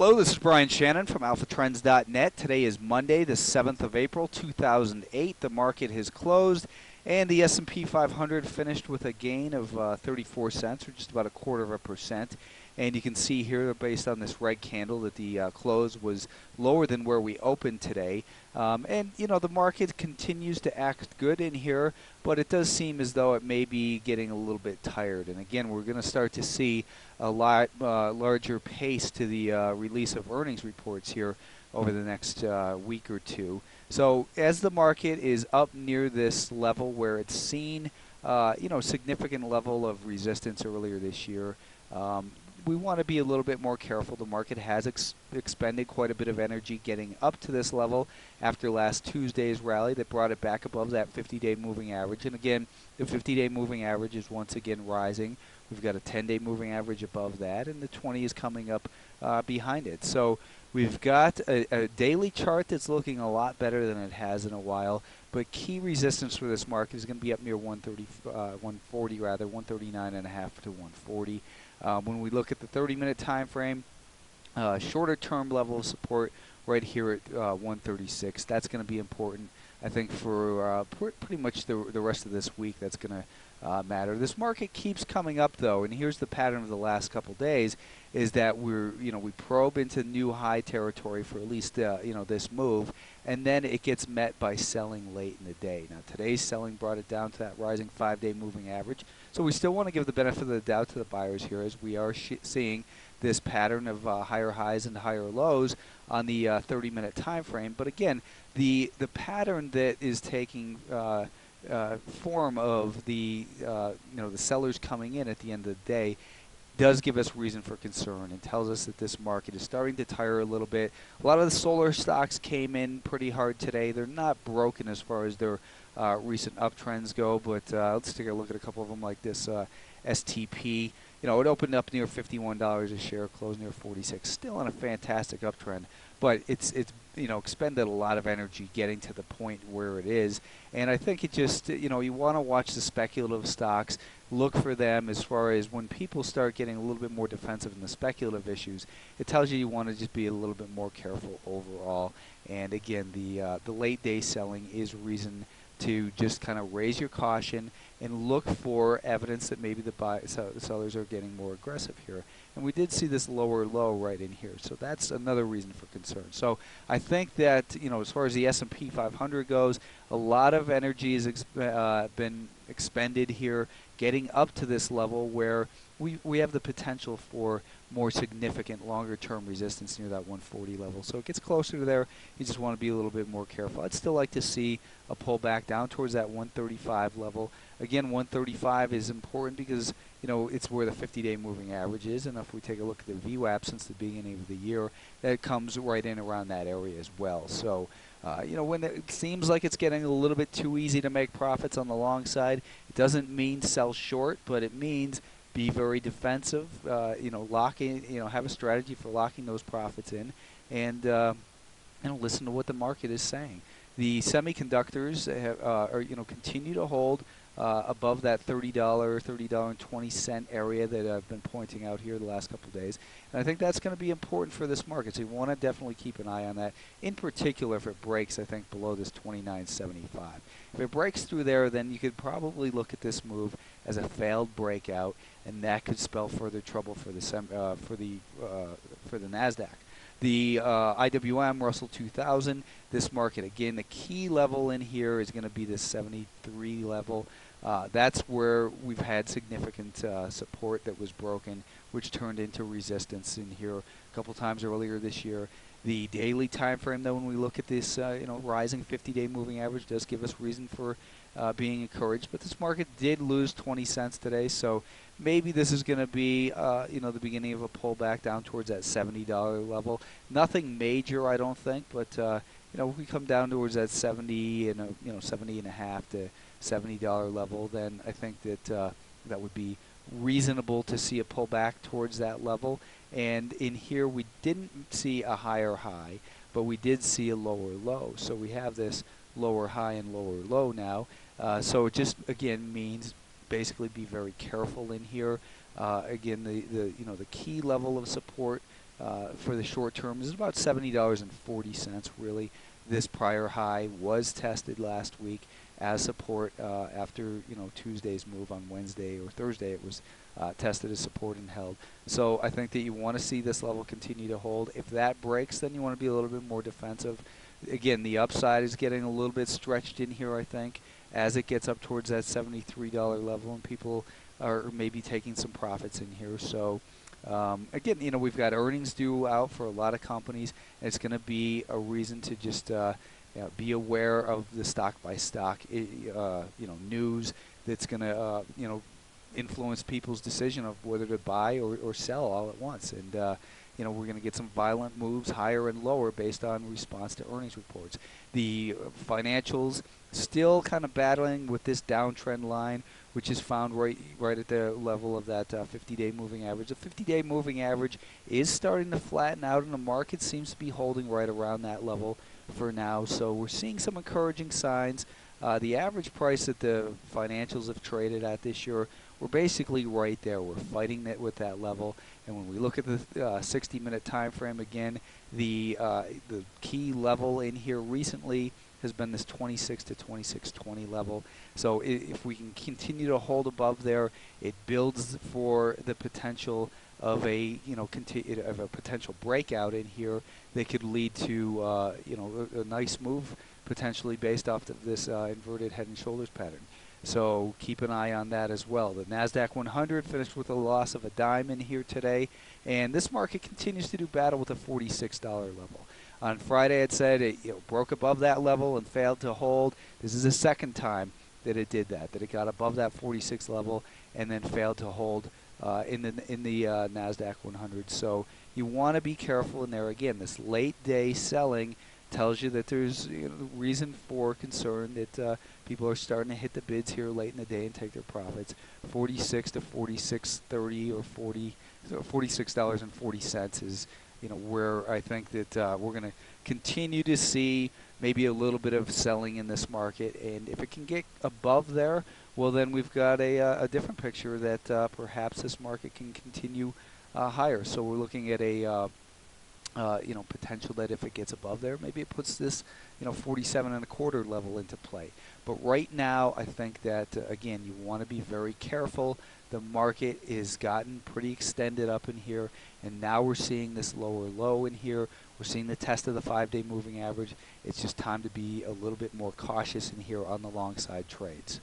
Hello, this is Brian Shannon from AlphaTrends.net. Today is Monday, the 7th of April, 2008. The market has closed, and the S&P 500 finished with a gain of 34 cents, or just about 1/4%. And you can see here, based on this red candle, that the close was lower than where we opened today. And, you know, the market continues to act good in here, but it does seem as though it may be getting a little bit tired. And again, we're going to start to see a lot larger pace to the release of earnings reports here over the next week or two. So as the market is up near this level where it's seen, significant level of resistance earlier this year, we want to be a little bit more careful. The market has expended quite a bit of energy getting up to this level after last Tuesday's rally that brought it back above that 50-day moving average. And again, the 50-day moving average is once again rising. We've got a 10-day moving average above that, and the 20 is coming up behind it. So we've got a daily chart that's looking a lot better than it has in a while. But key resistance for this market is going to be up near 140 rather, 139.5 to 140. When we look at the 30-minute time frame, shorter-term level of support right here at 136. That's going to be important, I think, for pretty much the rest of this week. That's going to matter. This market keeps coming up, though, and here's the pattern of the last couple days: is that we probe into new high territory for at least this move, and then it gets met by selling late in the day. Now today's selling brought it down to that rising 5-day moving average. So we still want to give the benefit of the doubt to the buyers here, as we are seeing this pattern of higher highs and higher lows on the 30-minute time frame. But again, the pattern that is taking form of the the sellers coming in at the end of the day does give us reason for concern and tells us that this market is starting to tire a little bit. A lot of the solar stocks came in pretty hard today. They're not broken as far as their recent uptrends go, but let's take a look at a couple of them, like this STP. It opened up near $51 a share, closed near 46. Still in a fantastic uptrend, but it's expended a lot of energy getting to the point where it is. And I think it just, you want to watch the speculative stocks, look for them as far as when people start getting a little bit more defensive in the speculative issues. It tells you want to just be a little bit more careful overall. And again, the late day selling is reason to just kind of raise your caution and look for evidence that maybe the sellers are getting more aggressive here. And we did see this lower low right in here, so that's another reason for concern. So I think that as far as the S&P 500 goes, a lot of energy has been expended here getting up to this level where we have the potential for more significant longer-term resistance near that 140 level. So it gets closer to there. You just want to be a little bit more careful. I'd still like to see a pullback down towards that 135 level. Again, 135 is important because it's where the 50-day moving average is, and if we take a look at the VWAP since the beginning of the year, that comes right in around that area as well. So when it seems like it's getting a little bit too easy to make profits on the long side, it doesn't mean sell short, but it means be very defensive. Lock in. Have a strategy for locking those profits in, and listen to what the market is saying. The semiconductors continue to hold above that $30.20 area that I've been pointing out here the last couple of days. And I think that's going to be important for this market. So you want to definitely keep an eye on that. In particular, if it breaks, I think, below this 29.75. If it breaks through there, then you could probably look at this move as a failed breakout, and that could spell further trouble for the Nasdaq. The IWM Russell 2000, this market, again, the key level in here is going to be this 73 level. That's where we've had significant support that was broken, which turned into resistance in here a couple times earlier this year. The daily time frame, though, when we look at this, rising 50-day moving average, does give us reason for being encouraged. But this market did lose 20 cents today, so maybe this is going to be, the beginning of a pullback down towards that $70 level. Nothing major, I don't think, but if we come down towards that 70 and 70.5 to $70 level, then I think that that would be reasonable to see a pullback towards that level. And in here, we didn't see a higher high, but we did see a lower low. So we have this lower high and lower low now. So it just again means basically be very careful in here. Again, the key level of support for the short term is about $70.40 really. This prior high was tested last week as support after Tuesday's move on Wednesday or Thursday. It was tested as support and held. So I think that you want to see this level continue to hold. If that breaks, then you want to be a little bit more defensive. Again, the upside is getting a little bit stretched in here, I think, as it gets up towards that $73 level, and people are maybe taking some profits in here. So again, we've got earnings due out for a lot of companies, and it's going to be a reason to just be aware of the stock by stock news that's going to influence people's decision of whether to buy or sell all at once. And we're going to get some violent moves higher and lower based on response to earnings reports. The financials still kind of battling with this downtrend line, which is found right at the level of that 50-day moving average. The 50-day moving average is starting to flatten out, and the market seems to be holding right around that level for now. So we're seeing some encouraging signs. The average price that the financials have traded at this year, we're basically right there. We're fighting it with that level. And when we look at the 60-minute time frame again, the key level in here recently has been this 26 to 26.20 level. So if we can continue to hold above there, it builds for the potential of a potential breakout in here that could lead to a nice move potentially based off of this inverted head and shoulders pattern. So keep an eye on that as well. The Nasdaq 100 finished with a loss of a dime in here today, and this market continues to do battle with a $46 level. On Friday, it said it broke above that level and failed to hold. This is the second time that it did that it got above that 46 level and then failed to hold in the Nasdaq 100. So you want to be careful in there. Again, this late day selling tells you that there's reason for concern that people are starting to hit the bids here late in the day and take their profits. 46 to 46.30 or $46.40 is where I think that we're going to continue to see maybe a little bit of selling in this market. And if it can get above there, well, then we've got a different picture that perhaps this market can continue higher. So we're looking at a potential that if it gets above there, maybe it puts this 47.25 level into play. But right now, I think that again, you want to be very careful. The market is gotten pretty extended up in here, and now we're seeing this lower low in here. We're seeing the test of the 5-day moving average. It's just time to be a little bit more cautious in here on the long side trades.